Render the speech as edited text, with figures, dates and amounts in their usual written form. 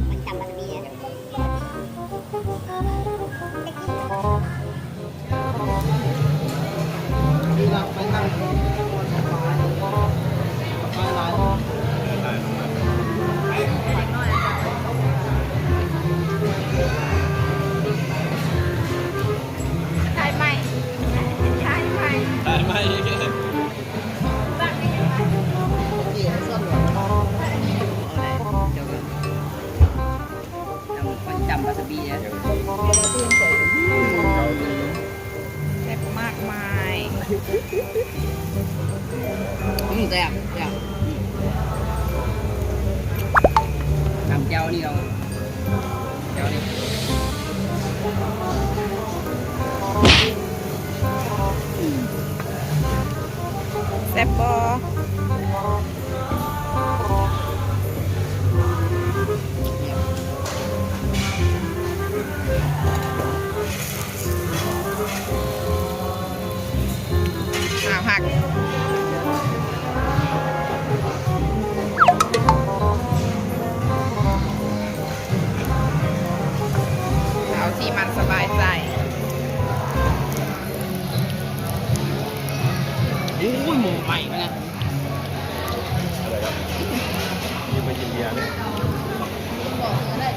มันจำมันมีอ่ะดีละไปนั่งไปร้าน ใช่ไหมใช่ไหม ได้ไหม บ้างไม่ยังไง เกี่ยวส้นหรอ จำปาสบีเนี่ย แซ่บมากมาย แซ่บน้ำเจ้านี่เราเจ้านี่ แซ่บบอหักเอาที่มันสบายใจ โอ้ยหมูใหม่นะ อะไรครับนี่ไปกินเบียร์เนี่ย บอกเลย